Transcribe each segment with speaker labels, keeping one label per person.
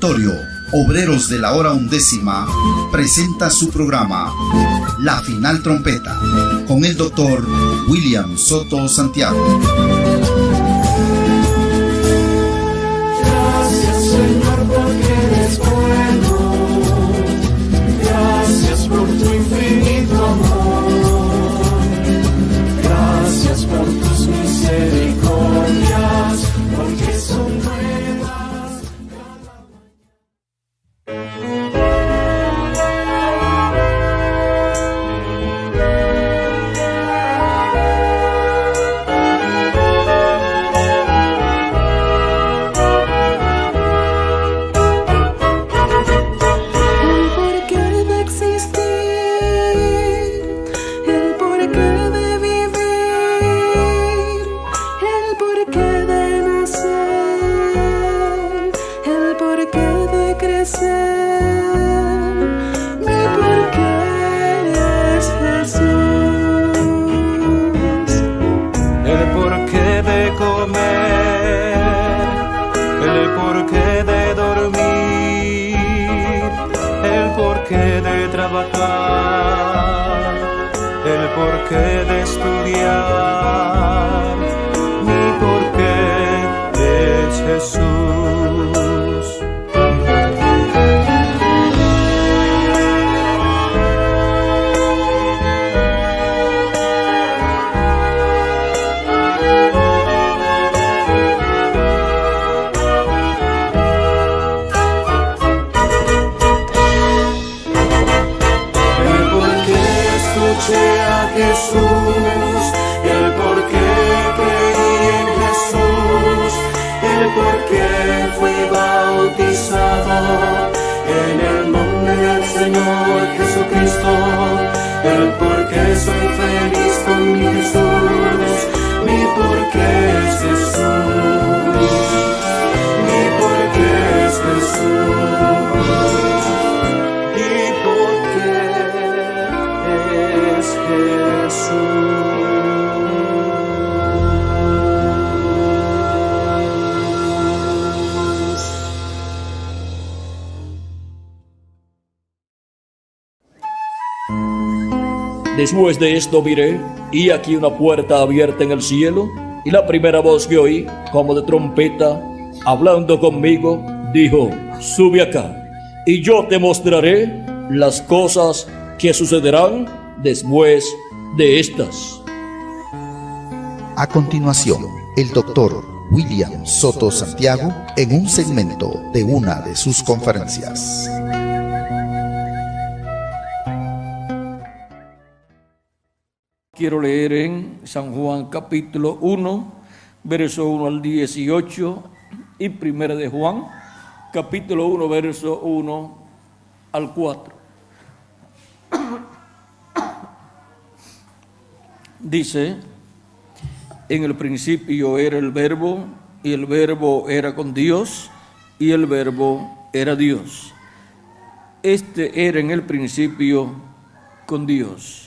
Speaker 1: Directorio Obreros de la Hora Undécima presenta su programa La Final Trompeta con el doctor William Soto Santiago.
Speaker 2: Gracias, Señor, porque eres bueno. Gracias por tu infinito amor. Gracias por tus misericordias, porque son buenas. El porqué de estudiar, mi porqué es Jesús. Jesús, el por qué creí en Jesús, el por qué fui bautizado en el nombre del Señor Jesucristo, el por qué soy feliz con mi Jesús, mi por qué es Jesús, mi por qué es Jesús, mi por qué es Jesús.
Speaker 3: Después de esto miré, y aquí una puerta abierta en el cielo, y la primera voz que oí, como de trompeta, hablando conmigo, dijo: sube acá, y yo te mostraré las cosas que sucederán después de estas.
Speaker 1: A continuación, el doctor William Soto Santiago en un segmento de una de sus conferencias.
Speaker 3: Quiero leer en San Juan capítulo 1, verso 1 al 18, y primera de Juan, capítulo 1, verso 1 al 4. Dice: en el principio era el Verbo, y el Verbo era con Dios, y el Verbo era Dios. Este era en el principio con Dios.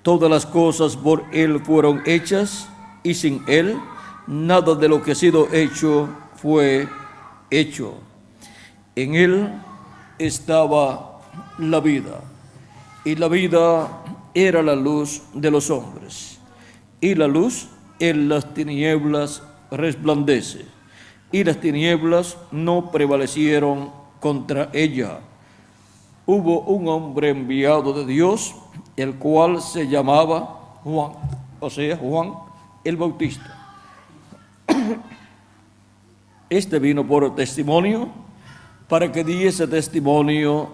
Speaker 3: Todas las cosas por Él fueron hechas, y sin Él nada de lo que ha sido hecho fue hecho. En Él estaba la vida, y la vida era la luz de los hombres. Y la luz en las tinieblas resplandece, y las tinieblas no prevalecieron contra ella. Hubo un hombre enviado de Dios, el cual se llamaba Juan, o sea, Juan el Bautista. Este vino por testimonio, para que diese testimonio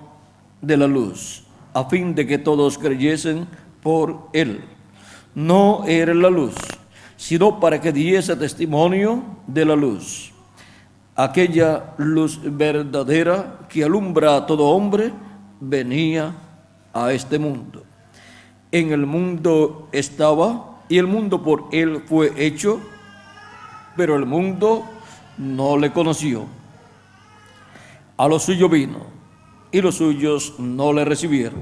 Speaker 3: de la luz, a fin de que todos creyesen por él. No era la luz, sino para que diese testimonio de la luz. Aquella luz verdadera que alumbra a todo hombre venía a este mundo. En el mundo estaba, y el mundo por él fue hecho, pero el mundo no le conoció. A lo suyo vino, y los suyos no le recibieron.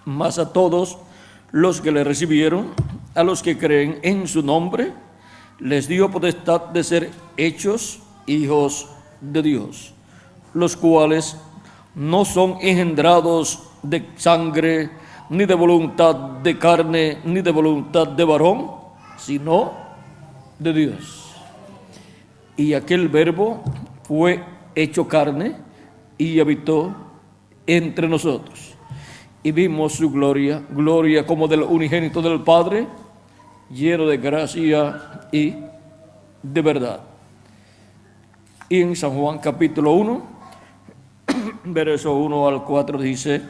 Speaker 3: Mas a todos los que le recibieron, a los que creen en su nombre, les dio potestad de ser hechos hijos de Dios, los cuales no son engendrados de sangre, ni de voluntad de carne, ni de voluntad de varón, sino de Dios. Y aquel Verbo fue hecho carne y habitó entre nosotros. Y vimos su gloria, gloria como del unigénito del Padre, lleno de gracia y de verdad. Y en San Juan capítulo 1, verso 1 al 4 dice: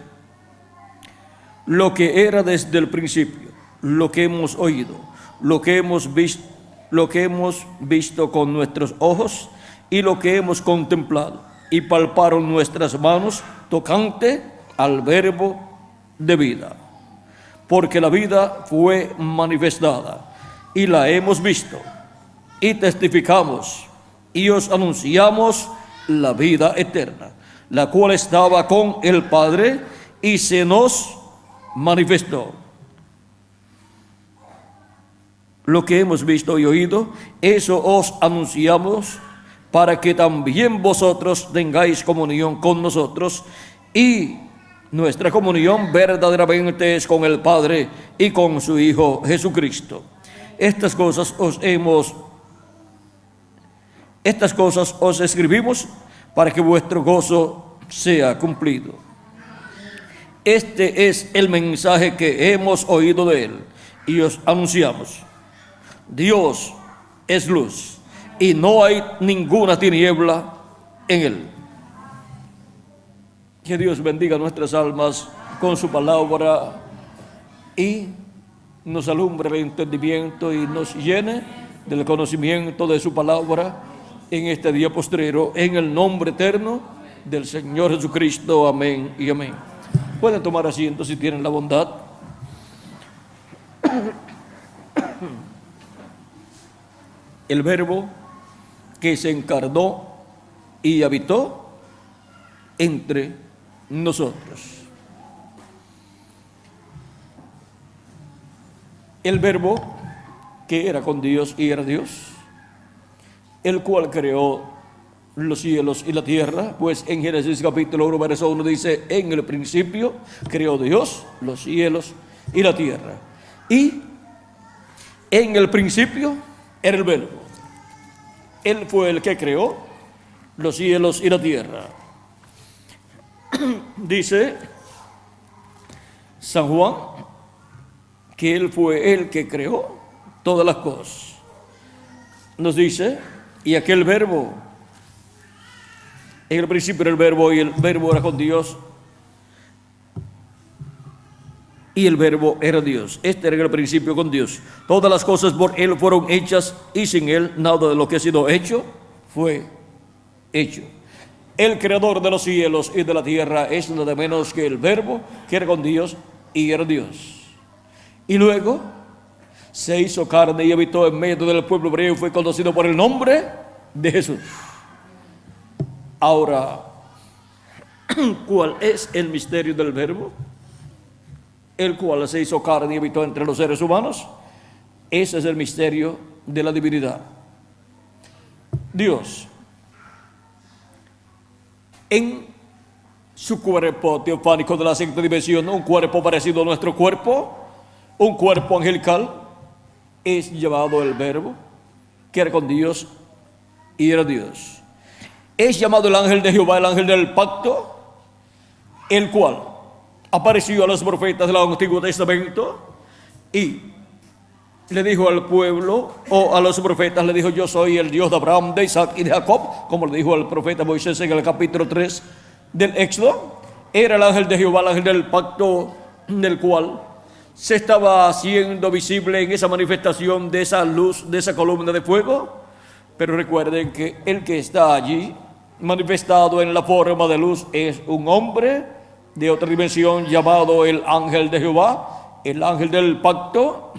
Speaker 3: lo que era desde el principio, lo que hemos oído, lo que hemos visto con nuestros ojos y lo que hemos contemplado, y palparon nuestras manos tocante al Verbo de vida. Porque la vida fue manifestada y la hemos visto y testificamos y os anunciamos la vida eterna, la cual estaba con el Padre y se nos manifestó. Lo que hemos visto y oído, eso os anunciamos, para que también vosotros tengáis comunión con nosotros, y nuestra comunión verdaderamente es con el Padre y con su Hijo Jesucristo. Estas cosas os escribimos para que vuestro gozo sea cumplido. Este es el mensaje que hemos oído de Él y os anunciamos. Dios es luz y no hay ninguna tiniebla en Él. Que Dios bendiga nuestras almas con su palabra y nos alumbre el entendimiento y nos llene del conocimiento de su palabra en este día postrero, en el nombre eterno del Señor Jesucristo. Amén y amén. Pueden tomar asiento si tienen la bondad. El Verbo que se encarnó y habitó entre nosotros. El Verbo que era con Dios y era Dios, el cual creó los cielos y la tierra, pues en Génesis capítulo 1 verso 1 dice: en el principio creó Dios los cielos y la tierra. Y en el principio era el Verbo. Él fue el que creó los cielos y la tierra. Dice San Juan que Él fue el que creó todas las cosas. Nos dice: y aquel Verbo, en el principio era el Verbo, y el Verbo era con Dios, y el Verbo era Dios. Este era el principio con Dios. Todas las cosas por Él fueron hechas, y sin Él nada de lo que ha sido hecho fue hecho. El creador de los cielos y de la tierra es nada menos que el Verbo, que era con Dios y era Dios. Y luego se hizo carne y habitó en medio del pueblo hebreo y fue conocido por el nombre de Jesús. Ahora, ¿cuál es el misterio del Verbo? El cual se hizo carne y habitó entre los seres humanos. Ese es el misterio de la divinidad. Dios, en su cuerpo teofánico de la sexta dimensión, un cuerpo parecido a nuestro cuerpo, un cuerpo angelical, es llamado el Verbo, que era con Dios y era Dios. Es llamado el ángel de Jehová, el ángel del pacto, el cual apareció a los profetas del Antiguo Testamento y le dijo al pueblo, o a los profetas le dijo: yo soy el Dios de Abraham, de Isaac y de Jacob, como le dijo al profeta Moisés en el capítulo 3 del Éxodo. Era el ángel de Jehová, el ángel del pacto, del cual se estaba haciendo visible en esa manifestación de esa luz, de esa columna de fuego. Pero recuerden que el que está allí manifestado en la forma de luz es un hombre de otra dimensión llamado el ángel de Jehová, el ángel del pacto,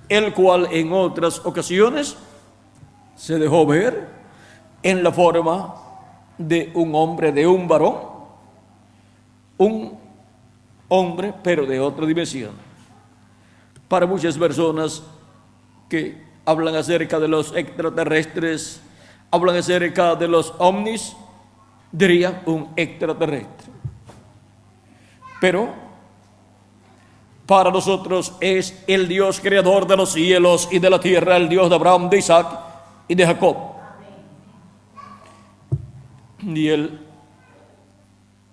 Speaker 3: el cual en otras ocasiones se dejó ver en la forma de un hombre, de un varón, un hombre pero de otra dimensión. Para muchas personas que hablan acerca de los extraterrestres, hablan acerca de los ovnis, diría un extraterrestre. Pero para nosotros es el Dios creador de los cielos y de la tierra, el Dios de Abraham, de Isaac y de Jacob. Y Él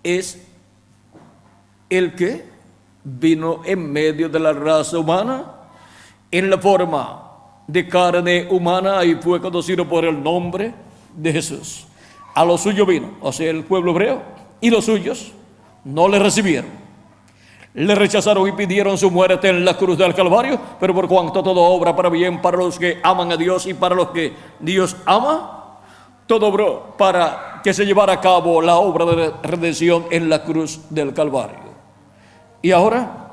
Speaker 3: es el que vino en medio de la raza humana en la forma de carne humana y fue conocido por el nombre de Jesús. A los suyos vino, o sea, el pueblo hebreo, y los suyos no le recibieron. Le rechazaron y pidieron su muerte en la cruz del Calvario, pero por cuanto todo obra para bien para los que aman a Dios y para los que Dios ama, todo obró para que se llevara a cabo la obra de redención en la cruz del Calvario. Y ahora,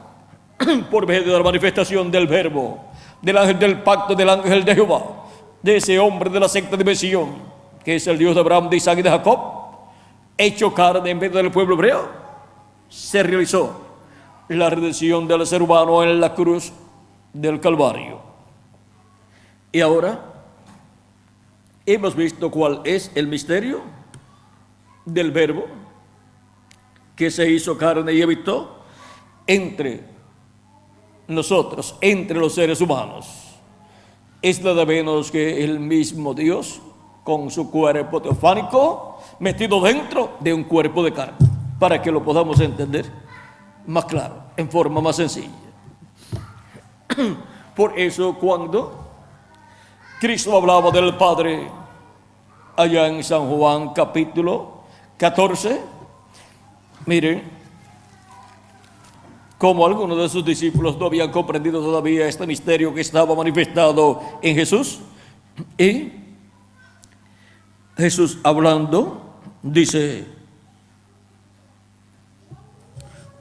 Speaker 3: por medio de la manifestación del Verbo, del ángel del pacto, del ángel de Jehová, de ese hombre de la sexta dimensión, que es el Dios de Abraham, de Isaac y de Jacob, hecho carne en medio del pueblo hebreo, se realizó la redención del ser humano en la cruz del Calvario. Y ahora hemos visto cuál es el misterio del Verbo que se hizo carne y habitó entre nosotros, entre los seres humanos. Es nada menos que el mismo Dios con su cuerpo teofánico metido dentro de un cuerpo de carne, para que lo podamos entender más claro, en forma más sencilla. Por eso cuando Cristo hablaba del Padre allá en San Juan capítulo 14, miren como algunos de sus discípulos no habían comprendido todavía este misterio que estaba manifestado en Jesús, y Jesús hablando dice: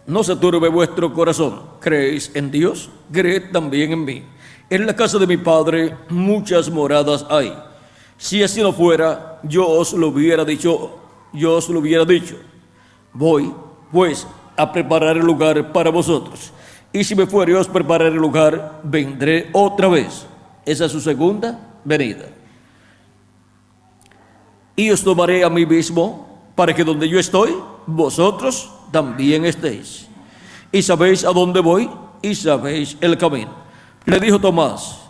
Speaker 3: no se turbe vuestro corazón, creéis en Dios, creed también en mí. En la casa de mi Padre muchas moradas hay. Si así no fuera, yo os lo hubiera dicho. Voy, pues, a preparar el lugar para vosotros. Y si me fuere, os prepararé el lugar, vendré otra vez. Esa es su segunda venida. Y os tomaré a mí mismo, para que donde yo estoy, vosotros también estéis. Y sabéis a dónde voy, y sabéis el camino. Le dijo Tomás: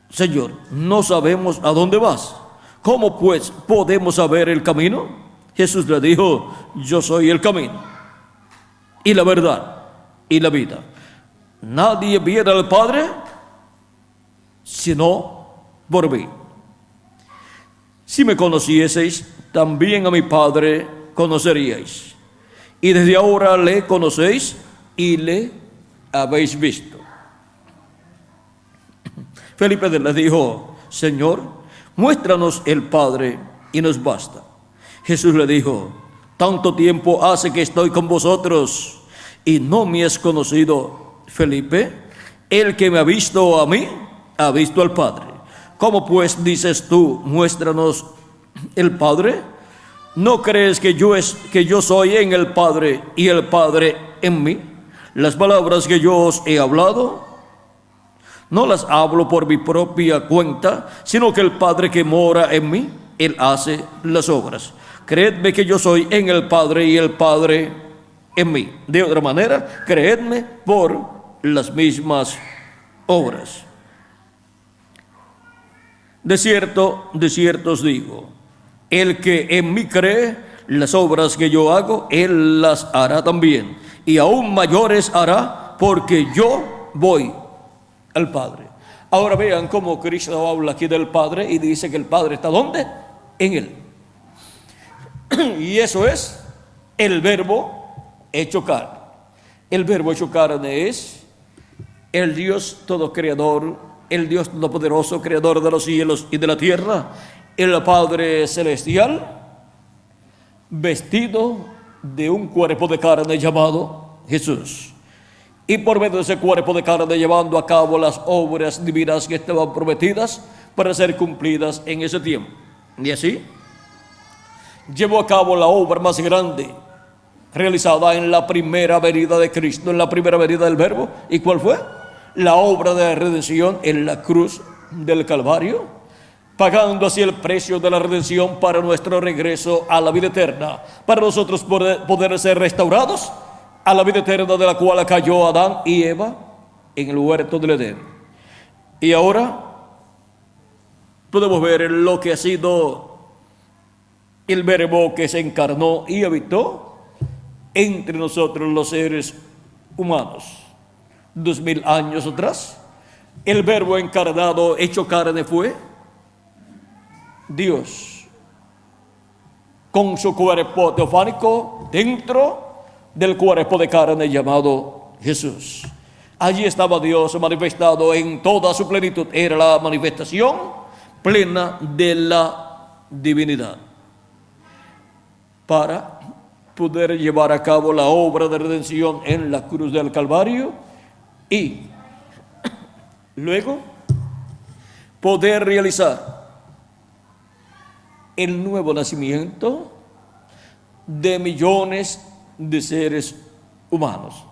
Speaker 3: Señor, no sabemos a dónde vas. ¿Cómo pues podemos saber el camino? Jesús le dijo: yo soy el camino, y la verdad, y la vida. Nadie viene al Padre sino por mí. Si me conocieseis, también a mi Padre conoceríais. Y desde ahora le conocéis y le habéis visto. Felipe le dijo: Señor, muéstranos el Padre y nos basta. Jesús le dijo: tanto tiempo hace que estoy con vosotros y no me has conocido, Felipe. El que me ha visto a mí, ha visto al Padre. ¿Cómo pues dices tú, muéstranos el Padre? ¿No crees que yo soy en el Padre y el Padre en mí? Las palabras que yo os he hablado, no las hablo por mi propia cuenta, sino que el Padre que mora en mí, Él hace las obras. Creedme que yo soy en el Padre y el Padre en mí. De otra manera, creedme por las mismas obras. De cierto os digo, el que en mí cree, las obras que yo hago, Él las hará también. Y aún mayores hará, porque yo voy al Padre. Ahora vean cómo Cristo habla aquí del Padre y dice que el Padre está ¿dónde? En Él. Y eso es el Verbo hecho carne. El Verbo hecho carne es el Dios todo creador, el Dios todopoderoso, creador de los cielos y de la tierra, el Padre celestial, vestido de un cuerpo de carne llamado Jesús. Y por medio de ese cuerpo de carne llevando a cabo las obras divinas que estaban prometidas para ser cumplidas en ese tiempo. Y así llevó a cabo la obra más grande realizada en la primera venida de Cristo, en la primera venida del Verbo. ¿Y cuál fue? La obra de redención en la cruz del Calvario, pagando así el precio de la redención para nuestro regreso a la vida eterna, para nosotros poder ser restaurados a la vida eterna de la cual cayó Adán y Eva en el huerto del Edén. Y ahora podemos ver lo que ha sido el verbo que se encarnó y habitó entre nosotros los seres humanos. 2000 años atrás, el verbo encarnado hecho carne fue Dios, con su cuerpo teofánico dentro del cuerpo de carne llamado Jesús. Allí estaba Dios manifestado en toda su plenitud. Era la manifestación plena de la divinidad para poder llevar a cabo la obra de redención en la cruz del Calvario y luego poder realizar el nuevo nacimiento de millones de seres humanos.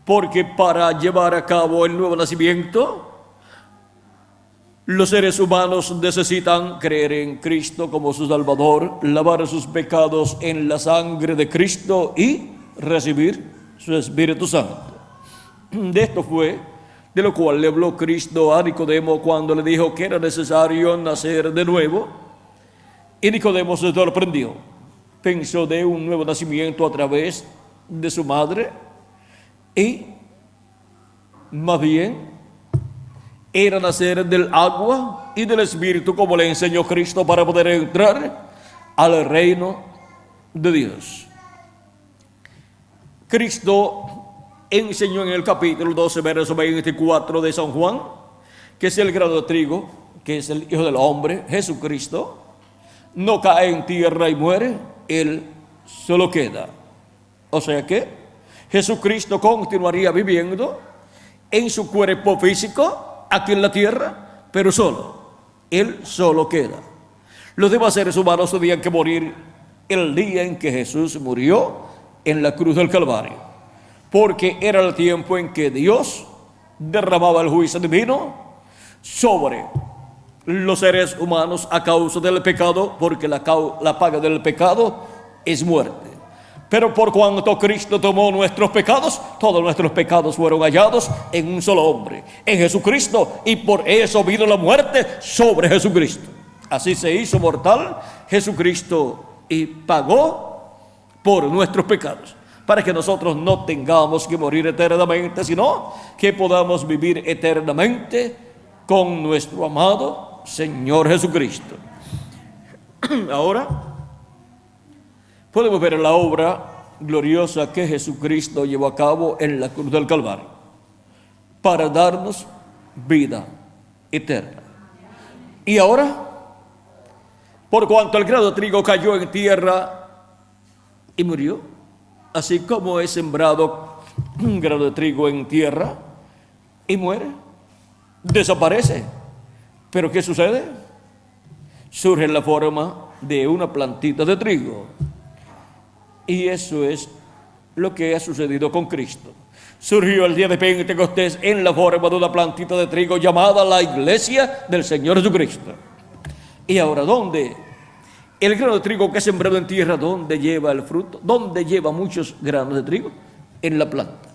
Speaker 3: Porque para llevar a cabo el nuevo nacimiento, los seres humanos necesitan creer en Cristo como su Salvador, lavar sus pecados en la sangre de Cristo y recibir su Espíritu Santo. De esto fue de lo cual le habló Cristo a Nicodemo cuando le dijo que era necesario nacer de nuevo. Y Nicodemo se sorprendió. Pensó de un nuevo nacimiento a través de su madre y más bien era nacer del agua y del Espíritu, como le enseñó Cristo, para poder entrar al reino de Dios. Cristo enseñó en el capítulo 12, verso 24 de San Juan, que es el grano de trigo, que es el Hijo del Hombre, Jesucristo, no cae en tierra y muere, Él solo queda. O sea que Jesucristo continuaría viviendo en su cuerpo físico aquí en la tierra, pero solo. Él solo queda. Los demás seres humanos tenían que morir el día en que Jesús murió en la cruz del Calvario, porque era el tiempo en que Dios derramaba el juicio divino sobre los seres humanos a causa del pecado, porque la paga del pecado es muerte. Pero por cuanto Cristo tomó nuestros pecados, todos nuestros pecados fueron hallados en un solo hombre, en Jesucristo, y por eso vino la muerte sobre Jesucristo. Así se hizo mortal Jesucristo y pagó por nuestros pecados, para que nosotros no tengamos que morir eternamente, sino que podamos vivir eternamente con nuestro amado Señor Jesucristo. Ahora podemos ver la obra gloriosa que Jesucristo llevó a cabo en la cruz del Calvario para darnos vida eterna. Y ahora, por cuanto el grano de trigo cayó en tierra y murió, así como es sembrado un grano de trigo en tierra y muere, desaparece. Pero ¿qué sucede? Surge en la forma de una plantita de trigo. Y eso es lo que ha sucedido con Cristo. Surgió el día de Pentecostés en la forma de una plantita de trigo llamada la iglesia del Señor Jesucristo. Y ahora, ¿dónde? El grano de trigo que es sembrado en tierra, ¿dónde lleva el fruto? ¿Dónde lleva muchos granos de trigo? En la planta.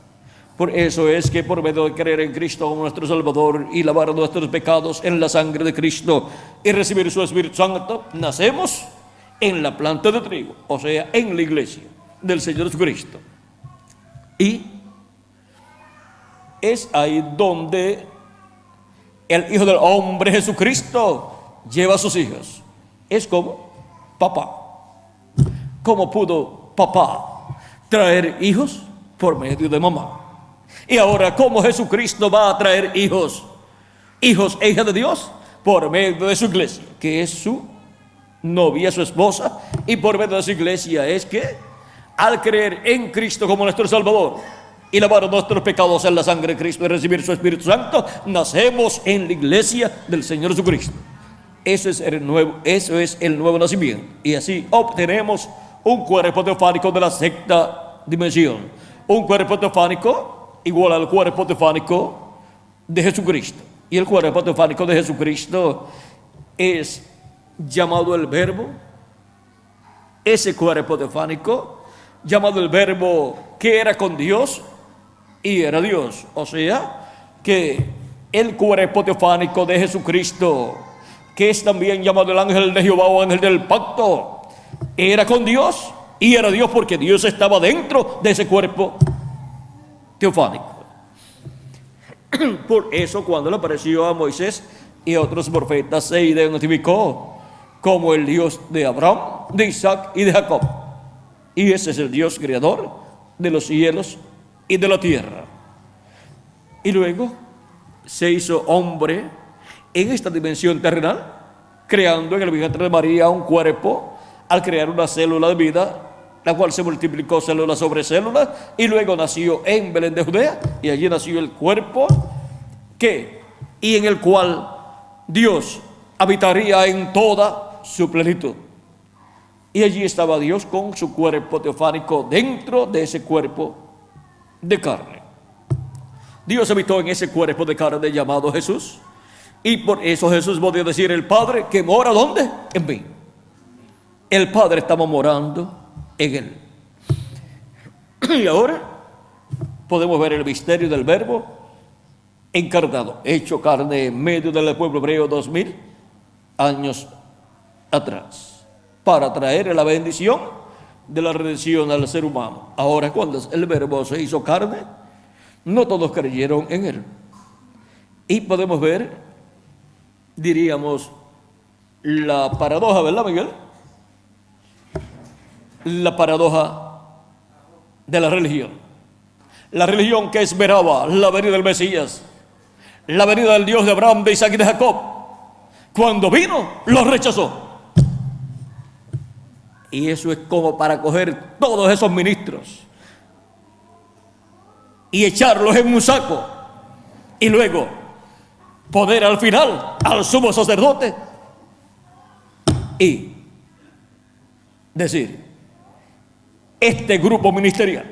Speaker 3: Por eso es que por medio de creer en Cristo como nuestro Salvador y lavar nuestros pecados en la sangre de Cristo y recibir su Espíritu Santo, nacemos en la planta de trigo, o sea, en la iglesia del Señor Jesucristo. Y es ahí donde el Hijo del Hombre Jesucristo lleva a sus hijos. Es como papá. ¿Cómo pudo papá traer hijos? Por medio de mamá. Y ahora, ¿cómo Jesucristo va a traer hijos e hijas de Dios? Por medio de su iglesia, que es su novia, su esposa. Y por medio de su iglesia es que, al creer en Cristo como nuestro Salvador y lavar nuestros pecados en la sangre de Cristo y recibir su Espíritu Santo, nacemos en la iglesia del Señor Jesucristo. Eso es el nuevo nacimiento. Y así obtenemos un cuerpo teofánico de la sexta dimensión. Un cuerpo teofánico igual al cuerpo teofánico de Jesucristo. y el cuerpo teofánico de Jesucristo es llamado el Verbo. Ese cuerpo teofánico, llamado el Verbo, que era con Dios y era Dios. O sea, que el cuerpo teofánico de Jesucristo, que es también llamado el ángel de Jehová o ángel del pacto, era con Dios y era Dios, porque Dios estaba dentro de ese cuerpo teofánico. Por eso, cuando le apareció a Moisés y a otros profetas, se identificó como el Dios de Abraham, de Isaac y de Jacob. Y ese es el Dios creador de los cielos y de la tierra. Y luego se hizo hombre en esta dimensión terrenal, creando en el vientre de María un cuerpo, al crear una célula de vida, la cual se multiplicó célula sobre célula, y luego nació en Belén de Judea, y allí nació el cuerpo y en el cual Dios habitaría en toda su plenitud. Y allí estaba Dios con su cuerpo teofánico dentro de ese cuerpo de carne. Dios habitó en ese cuerpo de carne llamado Jesús, y por eso Jesús podía decir: el Padre que mora, ¿dónde? En mí. El Padre estaba morando en él. Y ahora podemos ver el misterio del Verbo encarnado, hecho carne en medio del pueblo hebreo 2000 años atrás, para traer la bendición de la redención al ser humano. Ahora, cuando el Verbo se hizo carne, no todos creyeron en él. Y podemos ver, diríamos, la paradoja, ¿verdad, Miguel? La paradoja de la religión. La religión que esperaba la venida del Mesías, la venida del Dios de Abraham, de Isaac y de Jacob, cuando vino, lo rechazó. Y eso es como para coger todos esos ministros y echarlos en un saco, y luego poner al final al sumo sacerdote y decir: este grupo ministerial,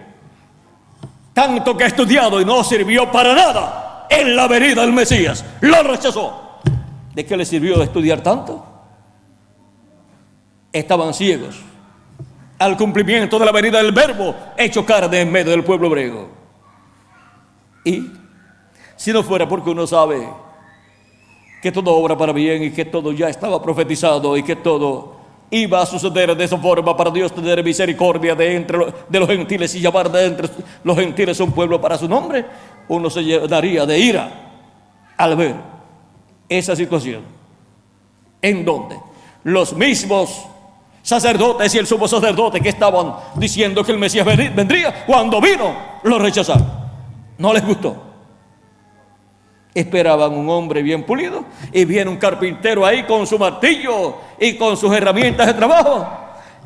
Speaker 3: tanto que ha estudiado y no sirvió para nada en la venida del Mesías, lo rechazó. ¿De qué le sirvió estudiar tanto? Estaban ciegos al cumplimiento de la venida del Verbo hecho carne en medio del pueblo hebreo. Y si no fuera porque uno sabe que todo obra para bien y que todo ya estaba profetizado y que todo iba a suceder de esa forma, para Dios tener misericordia de los gentiles y llamar de entre los gentiles un pueblo para su nombre, uno se llenaría de ira al ver esa situación en donde los mismos sacerdotes y el sumo sacerdote que estaban diciendo que el Mesías vendría, cuando vino, lo rechazaron. No les gustó. Esperaban un hombre bien pulido, y viene un carpintero ahí con su martillo y con sus herramientas de trabajo,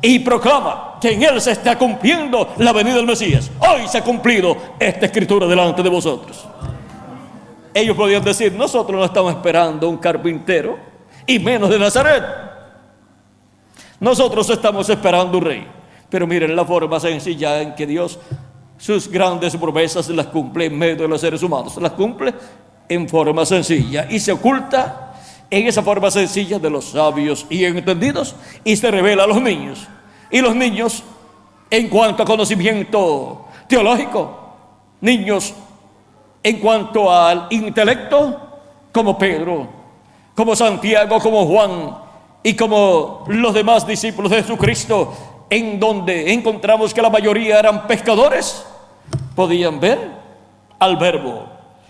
Speaker 3: y proclama que en él se está cumpliendo la venida del Mesías. Hoy se ha cumplido esta escritura delante de vosotros. Ellos podían decir: nosotros no estamos esperando un carpintero, y menos de Nazaret. Nosotros estamos esperando un rey. Pero miren la forma sencilla en que Dios sus grandes promesas las cumple en medio de los seres humanos. Las cumple en forma sencilla y se oculta en esa forma sencilla de los sabios y entendidos, y se revela a los niños. Y los niños, en cuanto a conocimiento teológico, niños en cuanto al intelecto, como Pedro, como Santiago, como Juan y como los demás discípulos de Jesucristo, en donde encontramos que la mayoría eran pescadores, podían ver al Verbo,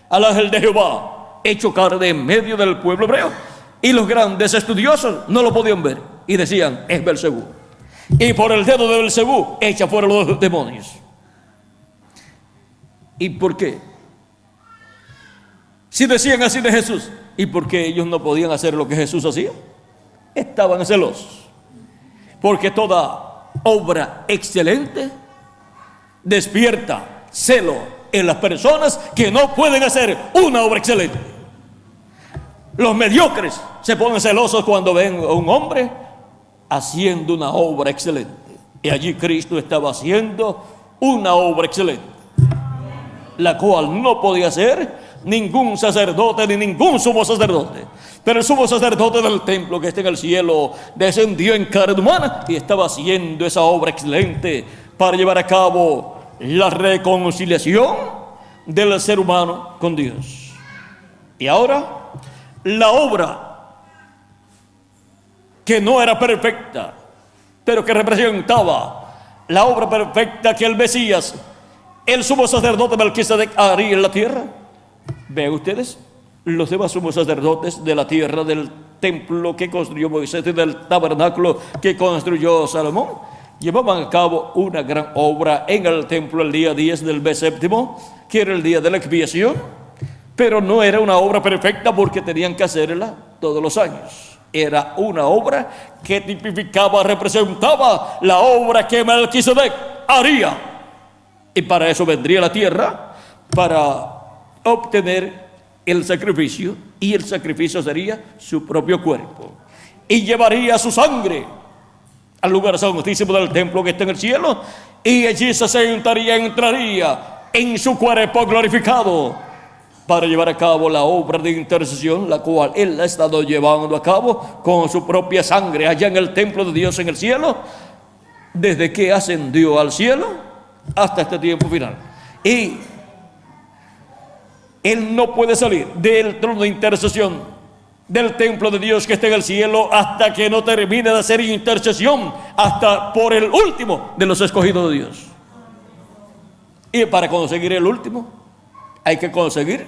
Speaker 3: al ángel de Jehová hecho carne en medio del pueblo hebreo. Y los grandes estudiosos no lo podían ver y decían: es Belcebú, y por el dedo de Belcebú echa fuera los demonios. ¿Y por qué? Si decían así de Jesús, ¿y por qué ellos no podían hacer lo que Jesús hacía? Estaban celosos, porque toda obra excelente despierta celo en las personas que no pueden hacer una obra excelente. Los mediocres se ponen celosos cuando ven a un hombre haciendo una obra excelente. Y allí Cristo estaba haciendo una obra excelente, la cual no podía hacer ningún sacerdote ni ningún sumo sacerdote. Pero el sumo sacerdote del templo que está en el cielo descendió en carne humana y estaba haciendo esa obra excelente para llevar a cabo la reconciliación del ser humano con Dios. Y ahora, la obra que no era perfecta, pero que representaba la obra perfecta que el Mesías, el sumo sacerdote Melquisedec, haría en la tierra. Vean ustedes, los demás sumos sacerdotes de la tierra, del templo que construyó Moisés y del tabernáculo que construyó Salomón, llevaban a cabo una gran obra en el templo el día 10 del mes séptimo, que era el día de la expiación, pero no era una obra perfecta porque tenían que hacerla todos los años. Era una obra que tipificaba, representaba la obra que Melquisedec haría. Y para eso vendría a la tierra, para obtener el sacrificio, y el sacrificio sería su propio cuerpo. Y llevaría su sangre al lugar santísimo del templo que está en el cielo, y allí se sentaría, entraría en su cuerpo glorificado, para llevar a cabo la obra de intercesión, la cual Él ha estado llevando a cabo con su propia sangre allá en el templo de Dios en el cielo, desde que ascendió al cielo hasta este tiempo final. Y Él no puede salir del trono de intercesión del templo de Dios que está en el cielo hasta que no termine de hacer intercesión hasta por el último de los escogidos de Dios. Y para conseguir el último hay que conseguir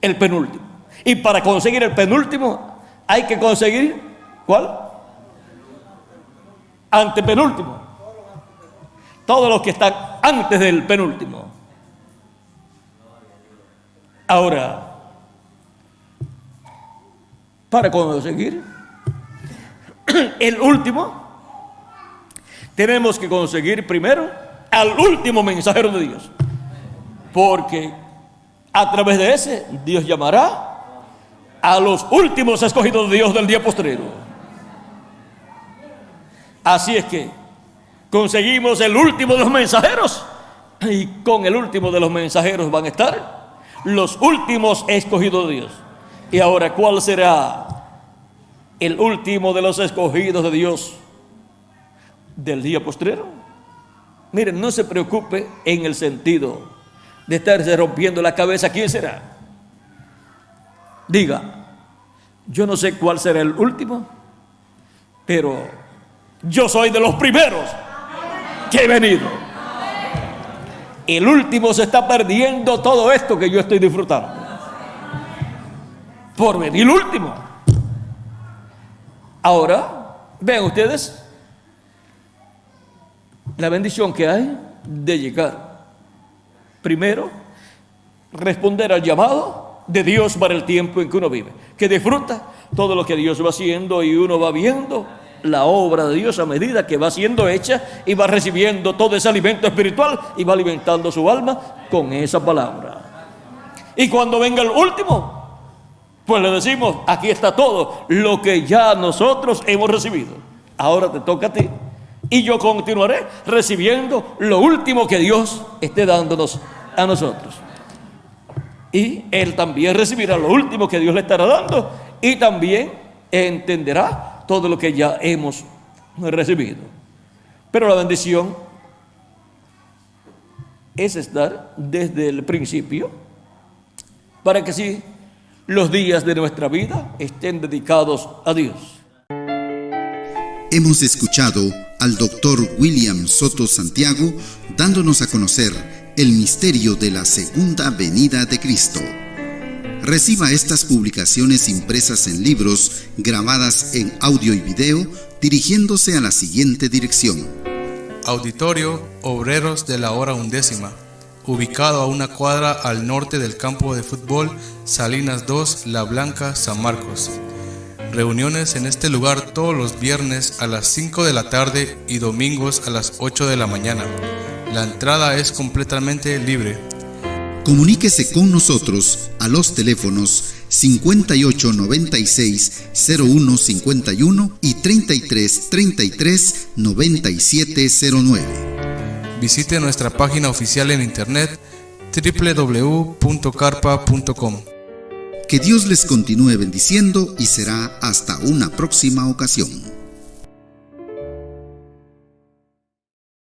Speaker 3: el penúltimo. Y para conseguir el penúltimo hay que conseguir, ¿cuál? Antepenúltimo. Todos los que están antes del penúltimo. Ahora, para conseguir el último, tenemos que conseguir primero al último mensajero de Dios. Porque a través de ese, Dios llamará a los últimos escogidos de Dios del día postrero. Así es que conseguimos el último de los mensajeros, y con el último de los mensajeros van a estar los últimos escogidos de Dios. Y ahora, ¿cuál será el último de los escogidos de Dios del día postrero? Miren, no se preocupe en el sentido de estarse rompiendo la cabeza. ¿Quién será? Diga, yo no sé cuál será el último, pero yo soy de los primeros que he venido. El último se está perdiendo todo esto que yo estoy disfrutando por venir el último. Ahora, vean ustedes la bendición que hay de llegar primero, responder al llamado de Dios para el tiempo en que uno vive, que disfruta todo lo que Dios va haciendo, y uno va viendo la obra de Dios a medida que va siendo hecha, y va recibiendo todo ese alimento espiritual y va alimentando su alma con esa palabra. Y cuando venga el último, pues le decimos, aquí está todo lo que ya nosotros hemos recibido, ahora te toca a ti. Y yo continuaré recibiendo lo último que Dios esté dándonos a nosotros. Y Él también recibirá lo último que Dios le estará dando, y también entenderá todo lo que ya hemos recibido. Pero la bendición es estar desde el principio, para que así los días de nuestra vida estén dedicados a Dios.
Speaker 1: Hemos escuchado al Dr. William Soto Santiago dándonos a conocer el misterio de la segunda venida de Cristo. Reciba estas publicaciones impresas en libros, grabadas en audio y video, dirigiéndose a la siguiente dirección:
Speaker 4: Auditorio Obreros de la Hora Undécima, ubicado a una cuadra al norte del campo de fútbol Salinas 2, La Blanca, San Marcos. Reuniones en este lugar todos los viernes a las 5 de la tarde y domingos a las 8 de la mañana. La entrada es completamente libre.
Speaker 1: Comuníquese con nosotros a los teléfonos 5896-0151 y 3333-9709.
Speaker 4: Visite nuestra página oficial en internet www.carpa.com.
Speaker 1: Que Dios les continúe bendiciendo y será hasta una próxima ocasión.